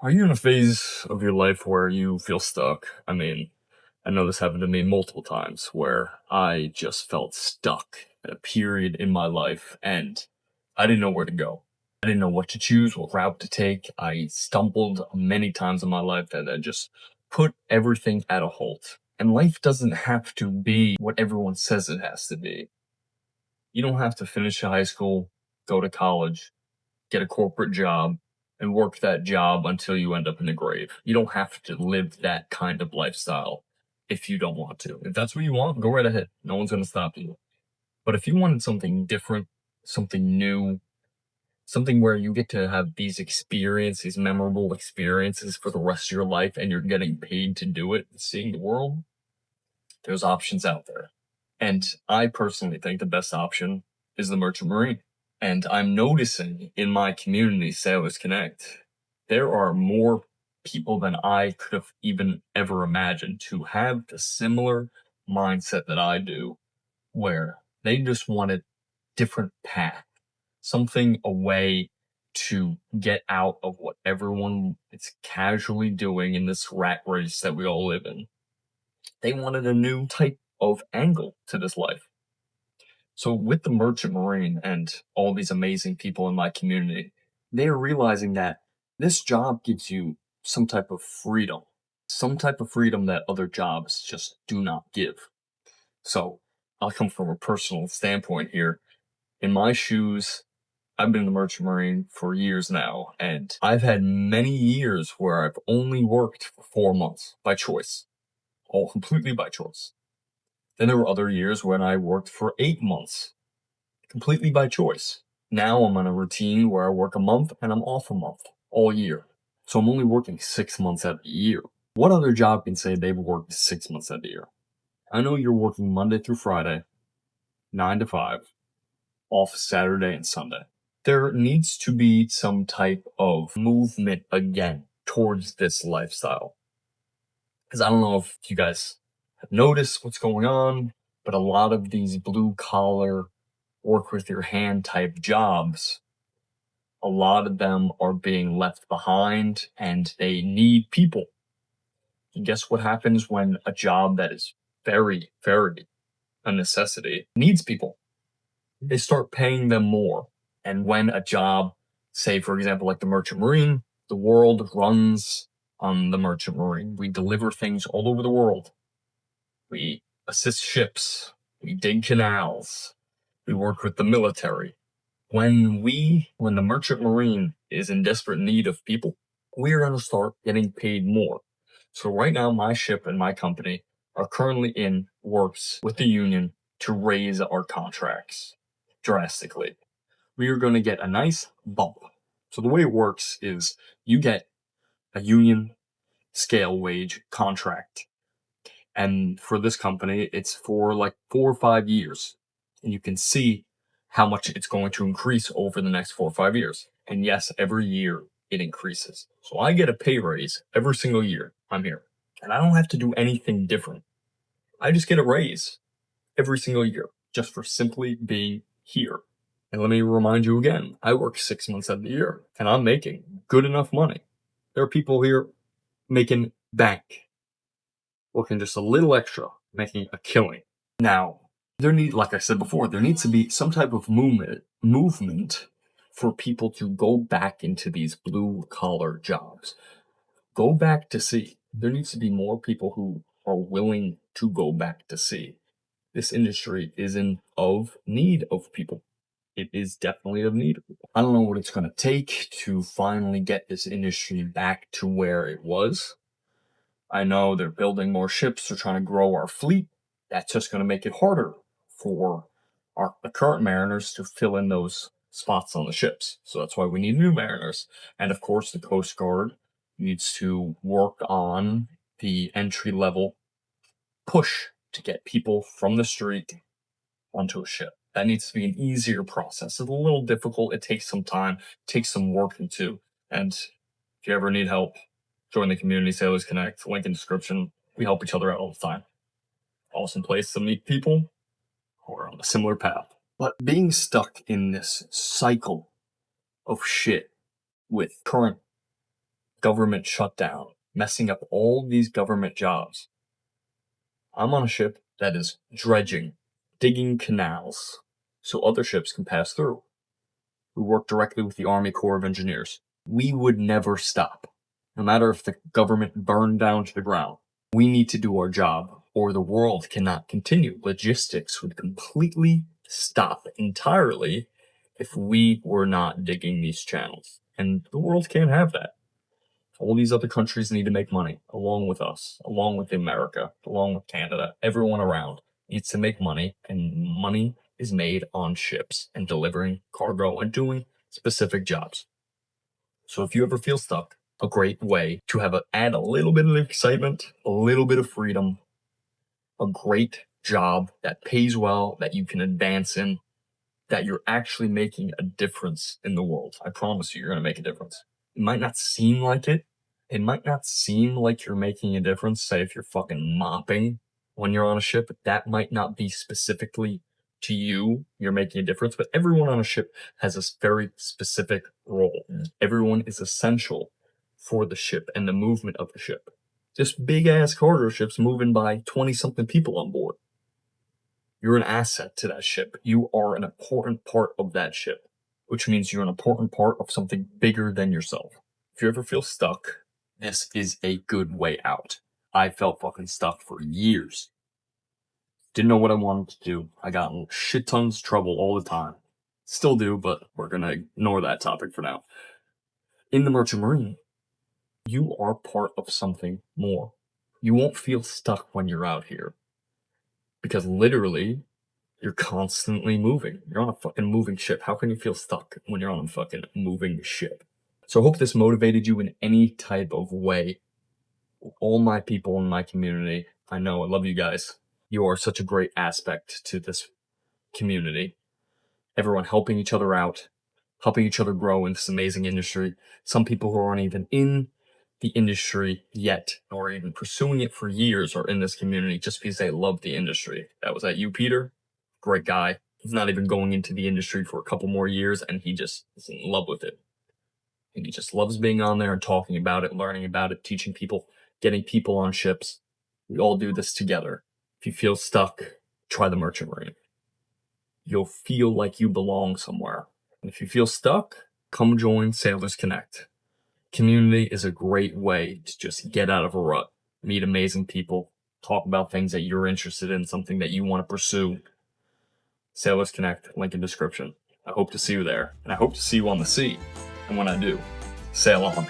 Are you in a phase of your life where you feel stuck? I know this happened to me multiple times where I just felt stuck at a period in my life and I didn't know where to go. I didn't know what to choose, what route to take. I stumbled many times in my life and I just put everything at a halt. And life doesn't have to be what everyone says it has to be. You don't have to finish high school, go to college, get a corporate job, and work that job until you end up in the grave. You don't have to live that kind of lifestyle if you don't want to. If that's what you want, go right ahead. No one's going to stop you. But if you wanted something different, something new, something where you get to have these experiences, these memorable experiences for the rest of your life, and you're getting paid to do it, seeing the world, there's options out there. And I personally think the best option is the Merchant Marine. And I'm noticing in my community, Sailors Connect, there are more people than I could have even ever imagined to have the similar mindset that I do, where they just want a different path, something a way to get out of what everyone is casually doing in this rat race that we all live in. They wanted a new type of angle to this life. So with the Merchant Marine and all these amazing people in my community, they are realizing that this job gives you some type of freedom that other jobs just do not give. So I'll come from a personal standpoint here. In my shoes, I've been in the Merchant Marine for years now, and I've had many years where I've only worked for 4 months by choice, all completely by choice. Then there were other years when I worked for 8 months completely by choice. Now I'm on a routine where I work a month and I'm off a month all year. So I'm only working 6 months out of the year. What other job can say they've worked 6 months out of the year? I know you're working Monday through Friday, 9 to 5, off Saturday and Sunday. There needs to be some type of movement again towards this lifestyle. Because I don't know if you guys have noticed what's going on, but a lot of these blue collar work with your hand type jobs, a lot of them are being left behind and they need people. And guess what happens when a job that is very, very a necessity needs people? They start paying them more. And when a job, say for example, like the Merchant Marine, the world runs on the Merchant Marine. We deliver things all over the world. We assist ships. We dig canals. We work with the military. When the Merchant Marine is in desperate need of people, we're going to start getting paid more. So right now, my ship and my company are currently in works with the union to raise our contracts drastically. We are going to get a nice bump. So the way it works is you get a union scale wage contract. And for this company, it's for like 4 or 5 years. And you can see how much it's going to increase over the next 4 or 5 years. And yes, every year it increases. So I get a pay raise every single year I'm here. And I don't have to do anything different. I just get a raise every single year just for simply being here. And let me remind you again, I work 6 months out of the year and I'm making good enough money. There are people here making bank, working just a little extra, making a killing. Now, like I said before, there needs to be some type of movement for people to go back into these blue collar jobs. Go back to sea. There needs to be more people who are willing to go back to sea. This industry is of need of people. It is definitely of need. I don't know what it's going to take to finally get this industry back to where it was. I know they're building more ships. They're trying to grow our fleet. That's just going to make it harder for the current mariners to fill in those spots on the ships. So that's why we need new mariners. And of course, the Coast Guard needs to work on the entry level push to get people from the street onto a ship. That needs to be an easier process. It's a little difficult. It takes some time, takes some working too. And if you ever need help, join the community, Sailors Connect, link in description. We help each other out all the time. Awesome place to meet people who are on a similar path. But being stuck in this cycle of shit with current government shutdown, messing up all these government jobs. I'm on a ship that is dredging, digging canals so other ships can pass through. We work directly with the Army Corps of Engineers. We would never stop, no matter if the government burned down to the ground. We need to do our job, or the world cannot continue. Logistics would completely stop entirely if we were not digging these channels. And the world can't have that. All these other countries need to make money, along with us, along with America, along with Canada. Everyone around needs to make money, and money is made on ships and delivering cargo and doing specific jobs. So if you ever feel stuck, a great way to add a little bit of excitement, a little bit of freedom, a great job that pays well, that you can advance in, that you're actually making a difference in the world. I promise you, you're going to make a difference. It might not seem like it. It might not seem like you're making a difference. Say if you're fucking mopping when you're on a ship, that might not be specifically to you. You're making a difference, but everyone on a ship has a very specific role. Everyone is essential for the ship and the movement of the ship. This big ass cargo ship's moving by 20-something people on board. You're an asset to that ship. You are an important part of that ship, which means you're an important part of something bigger than yourself. If you ever feel stuck, this is a good way out. I felt fucking stuck for years. Didn't know what I wanted to do. I got in shit tons of trouble all the time. Still do, but we're gonna ignore that topic for now. In the Merchant Marine, you are part of something more. You won't feel stuck when you're out here. Because literally, you're constantly moving. You're on a fucking moving ship. How can you feel stuck when you're on a fucking moving ship? So I hope this motivated you in any type of way. All my people in my community, I know, I love you guys. You are such a great aspect to this community. Everyone helping each other out, helping each other grow in this amazing industry. Some people who aren't even in the industry yet, or even pursuing it for years, are in this community just because they love the industry. That was at you, Peter. Great guy. He's not even going into the industry for a couple more years, and he just is in love with it. And he just loves being on there and talking about it, learning about it, teaching people, getting people on ships. We all do this together. If you feel stuck, try the Merchant Marine. You'll feel like you belong somewhere. And if you feel stuck, come join Sailors Connect. Community is a great way to just get out of a rut, meet amazing people, talk about things that you're interested in, something that you want to pursue. Sailors Connect, link in description. I hope to see you there, and I hope to see you on the sea. And when I do, sail on.